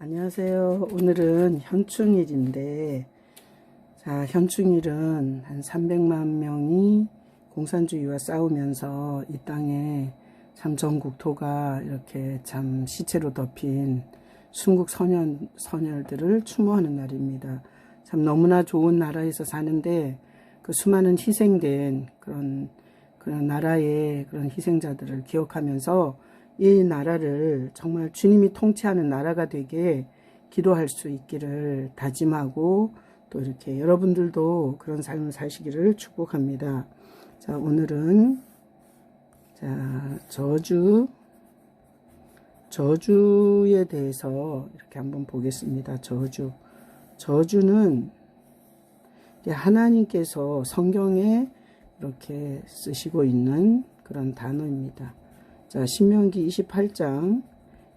안녕하세요. 오늘은 현충일인데, 자, 현충일은 한 300만 명이 공산주의와 싸우면서 이 땅에 참 전국토가 이렇게 참 시체로 덮인 순국 선열들을 추모하는 날입니다. 참 너무나 좋은 나라에서 사는데 그 수많은 희생된 그런 나라의 그런 희생자들을 기억하면서 이 나라를 정말 주님이 통치하는 나라가 되게 기도할 수 있기를 다짐하고 또 이렇게 여러분들도 그런 삶을 사시기를 축복합니다. 자, 오늘은 저주에 대해서 이렇게 한번 보겠습니다. 저주는 하나님께서 성경에 이렇게 쓰시고 있는 그런 단어입니다. 자, 신명기 28장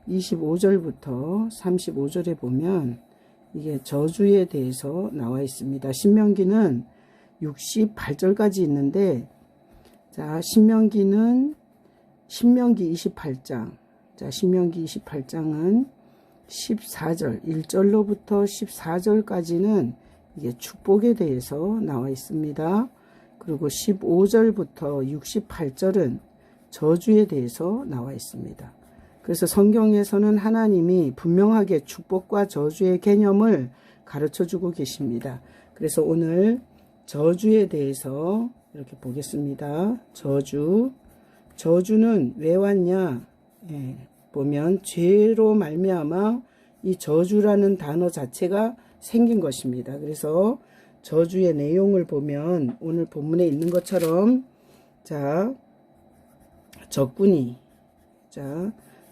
25절부터 35절에 보면 이게 저주에 대해서 나와 있습니다. 신명기는 68절까지 있는데, 자, 신명기 28장. 자, 신명기 28장은 14절, 1절로부터 14절까지는 이게 축복에 대해서 나와 있습니다. 그리고 15절부터 68절은 저주에 대해서 나와 있습니다. 그래서 성경에서는 하나님이 분명하게 축복과 저주의 개념을 가르쳐 주고 계십니다. 그래서 오늘 저주에 대해서 이렇게 보겠습니다. 저주는 왜 왔냐? 보면 죄로 말미암아 이 저주라는 단어 자체가 생긴 것입니다. 그래서 저주의 내용을 보면 오늘 본문에 있는 것처럼, 자, 적군이,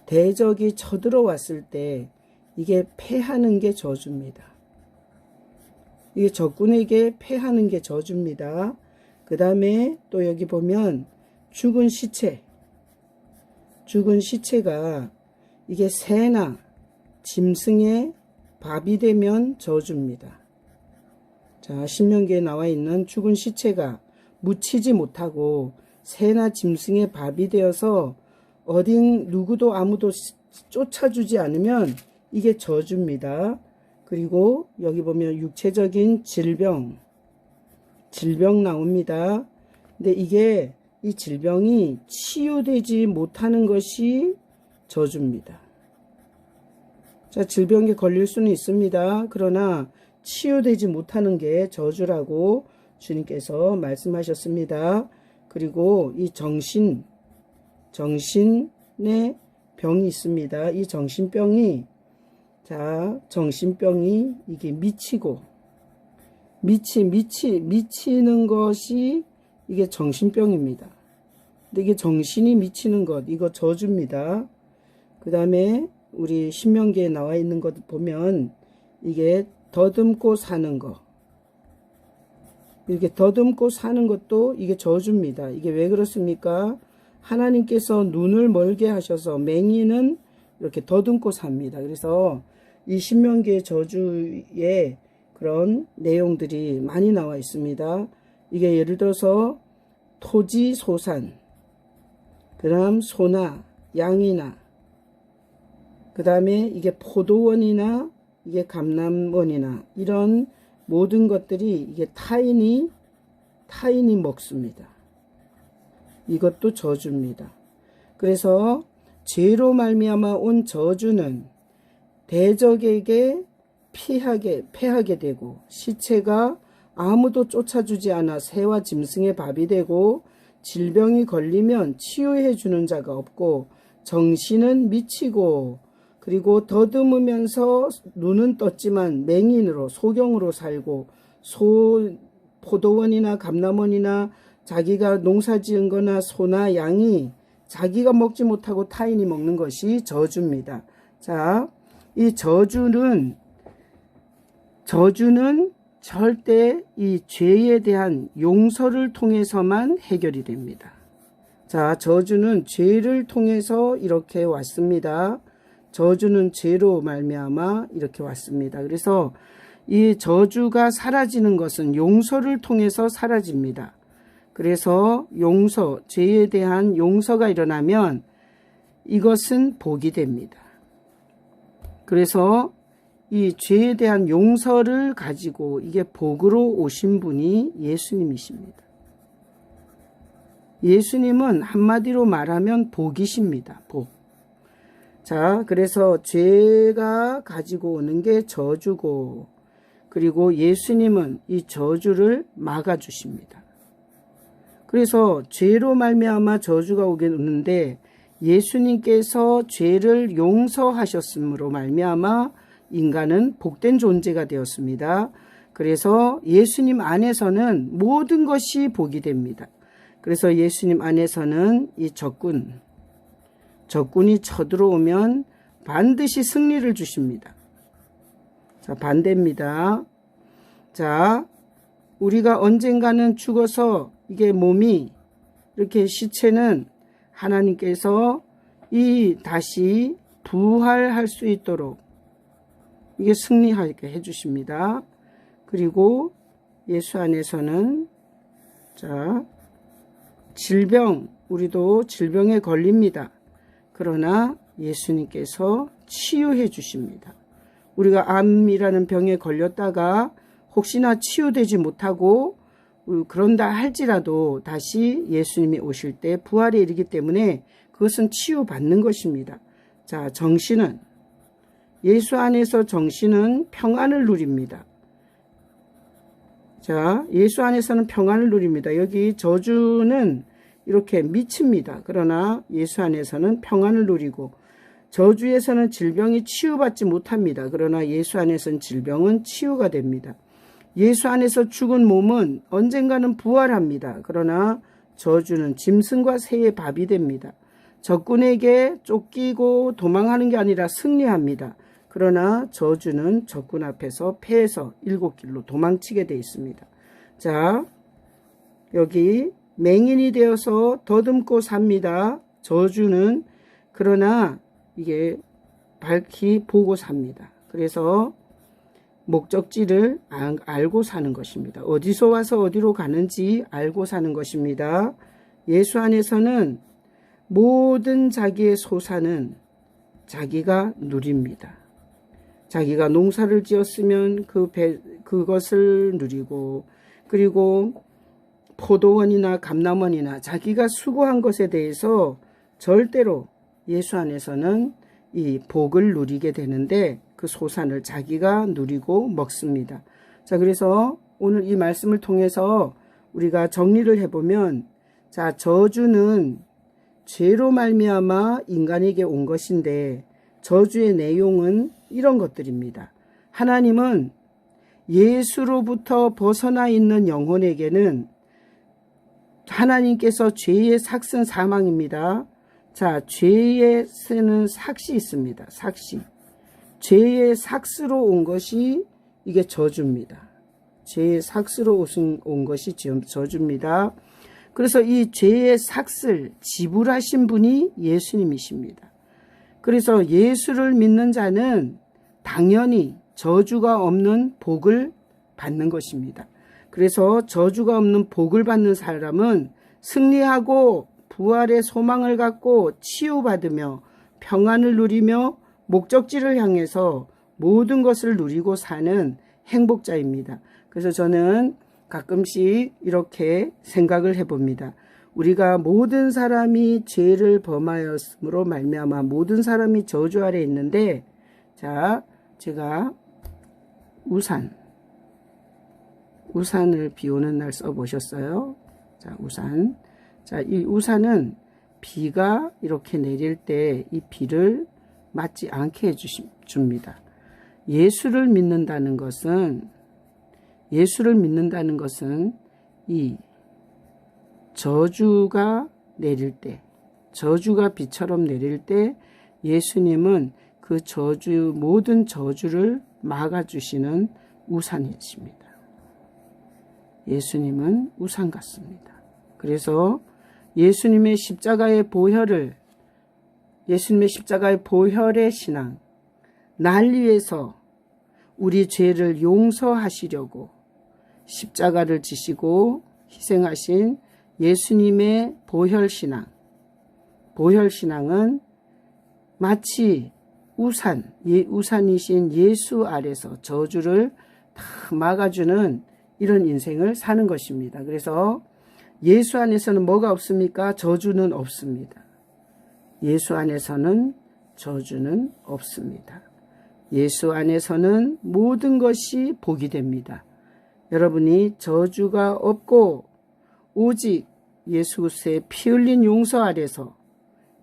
대적이 쳐들어왔을 때 이게 패하는 게 저주입니다. 이게 적군에게 패하는 게 저주입니다. 그 다음에 또 여기 보면 죽은 시체가 이게 새나 짐승의 밥이 되면 저주입니다. 자, 신명기에 나와 있는 죽은 시체가 묻히지 못하고 새나 짐승의 밥이 되어서 어딘 누구도 아무도 쫓아주지 않으면 이게 저주입니다. 그리고 여기 보면 육체적인 질병 나옵니다. 근데 이 질병이 치유되지 못하는 것이 저주입니다. 자, 질병에 걸릴 수는 있습니다. 그러나 치유되지 못하는 게 저주라고 주님께서 말씀하셨습니다. 그리고 이 정신의 병이 있습니다. 이 정신병이 이게 미치는 것이 이게 정신병입니다. 근데 이게 정신이 미치는 것, 이거 저주입니다. 그 다음에 우리 신명기에 나와 있는 것 보면 이게 더듬고 사는 것, 이렇게 더듬고 사는 것도 이게 저주입니다. 이게 왜 그렇습니까? 하나님께서 눈을 멀게 하셔서 맹인은 이렇게 더듬고 삽니다. 그래서 이 신명기의 저주에 그런 내용들이 많이 나와 있습니다. 이게 예를 들어서 토지 소산, 그 다음 소나 양이나, 그 다음에 이게 포도원이나 이게 감람원이나 이런 모든 것들이 이게 타인이 먹습니다. 이것도 저주입니다. 그래서 죄로 말미암아 온 저주는 대적에게 패하게 되고, 시체가 아무도 쫓아주지 않아 새와 짐승의 밥이 되고, 질병이 걸리면 치유해 주는 자가 없고, 정신은 미치고, 그리고 더듬으면서 눈은 떴지만 맹인으로 소경으로 살고, 포도원이나 감람원이나 자기가 농사지은 거나 소나 양이 자기가 먹지 못하고 타인이 먹는 것이 저주입니다. 자, 이 저주는 절대 이 죄에 대한 용서를 통해서만 해결이 됩니다. 자, 저주는 죄를 통해서 이렇게 왔습니다. 저주는 죄로 말미암아 이렇게 왔습니다. 그래서 이 저주가 사라지는 것은 용서를 통해서 사라집니다. 그래서 죄에 대한 용서가 일어나면 이것은 복이 됩니다. 그래서 이 죄에 대한 용서를 가지고 이게 복으로 오신 분이 예수님이십니다. 예수님은 한마디로 말하면 복이십니다. 복. 자, 그래서 죄가 가지고 오는 게 저주고, 그리고 예수님은 이 저주를 막아주십니다. 그래서 죄로 말미암아 저주가 오긴 오는데 예수님께서 죄를 용서하셨으므로 말미암아 인간은 복된 존재가 되었습니다. 그래서 예수님 안에서는 모든 것이 복이 됩니다. 그래서 예수님 안에서는 이 적군이 쳐들어오면 반드시 승리를 주십니다. 자, 반대입니다. 자, 우리가 언젠가는 죽어서 이게 몸이 이렇게 시체는 하나님께서 다시 부활할 수 있도록 이게 승리하게 해주십니다. 그리고 예수 안에서는 자, 우리도 질병에 걸립니다. 그러나 예수님께서 치유해 주십니다. 우리가 암이라는 병에 걸렸다가 혹시나 치유되지 못하고 그런다 할지라도 다시 예수님이 오실 때 부활에 이르기 때문에 그것은 치유받는 것입니다. 자, 예수 안에서 정신은 평안을 누립니다. 자, 예수 안에서는 평안을 누립니다. 여기 저주는 이렇게 미칩니다. 그러나 예수 안에서는 평안을 누리고 저주에서는 질병이 치유받지 못합니다. 그러나 예수 안에서는 질병은 치유가 됩니다. 예수 안에서 죽은 몸은 언젠가는 부활합니다. 그러나 저주는 짐승과 새의 밥이 됩니다. 적군에게 쫓기고 도망하는 게 아니라 승리합니다. 그러나 저주는 적군 앞에서 패해서 7길로 도망치게 되어 있습니다. 자, 여기 맹인이 되어서 더듬고 삽니다. 저주는 그러나 이게 밝히 보고 삽니다. 그래서 목적지를 알고 사는 것입니다. 어디서 와서 어디로 가는지 알고 사는 것입니다. 예수 안에서는 모든 자기의 소산은 자기가 누립니다. 자기가 농사를 지었으면 그것을 누리고, 그리고 포도원이나 감람원이나 자기가 수고한 것에 대해서 절대로 예수 안에서는 이 복을 누리게 되는데 그 소산을 자기가 누리고 먹습니다. 자, 그래서 오늘 이 말씀을 통해서 우리가 정리를 해보면, 자, 저주는 죄로 말미암아 인간에게 온 것인데 저주의 내용은 이런 것들입니다. 하나님은 예수로부터 벗어나 있는 영혼에게는 하나님께서 죄의 삭은 사망입니다. 자, 죄의 쓰는 삭이 있습니다. 죄의 삭스로 온 것이 이게 저주입니다. 죄의 삭스로 온 것이 저주입니다. 그래서 이 죄의 삭을 지불하신 분이 예수님이십니다. 그래서 예수를 믿는 자는 당연히 저주가 없는 복을 받는 것입니다. 그래서 저주가 없는 복을 받는 사람은 승리하고 부활의 소망을 갖고 치유받으며 평안을 누리며 목적지를 향해서 모든 것을 누리고 사는 행복자입니다. 그래서 저는 가끔씩 이렇게 생각을 해봅니다. 우리가 모든 사람이 죄를 범하였으므로 말미암아 모든 사람이 저주 아래 있는데, 자, 제가 우산을 비 오는 날 써보셨어요? 자, 우산. 자, 이 우산은 비가 이렇게 내릴 때 이 비를 맞지 않게 해줍니다. 예수를 믿는다는 것은 이 저주가 내릴 때, 저주가 비처럼 내릴 때 예수님은 그 모든 저주를 막아주시는 우산이십니다. 예수님은 우산 같습니다. 그래서 예수님의 십자가의 보혈의 신앙, 날 위해서 우리 죄를 용서하시려고 십자가를 지시고 희생하신 예수님의 보혈신앙은 마치 우산이신 예수 아래서 저주를 다 막아주는 이런 인생을 사는 것입니다. 그래서 예수 안에서는 뭐가 없습니까? 저주는 없습니다. 예수 안에서는 저주는 없습니다. 예수 안에서는 모든 것이 복이 됩니다. 여러분이 저주가 없고 오직 예수 그리스도의 피 흘린 용서 아래서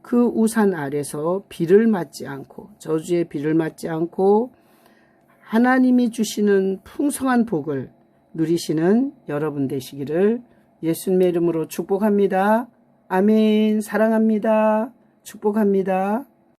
그 우산 아래서 비를 맞지 않고 저주의 비를 맞지 않고 하나님이 주시는 풍성한 복을 누리시는 여러분 되시기를 예수님의 이름으로 축복합니다. 아멘. 사랑합니다. 축복합니다.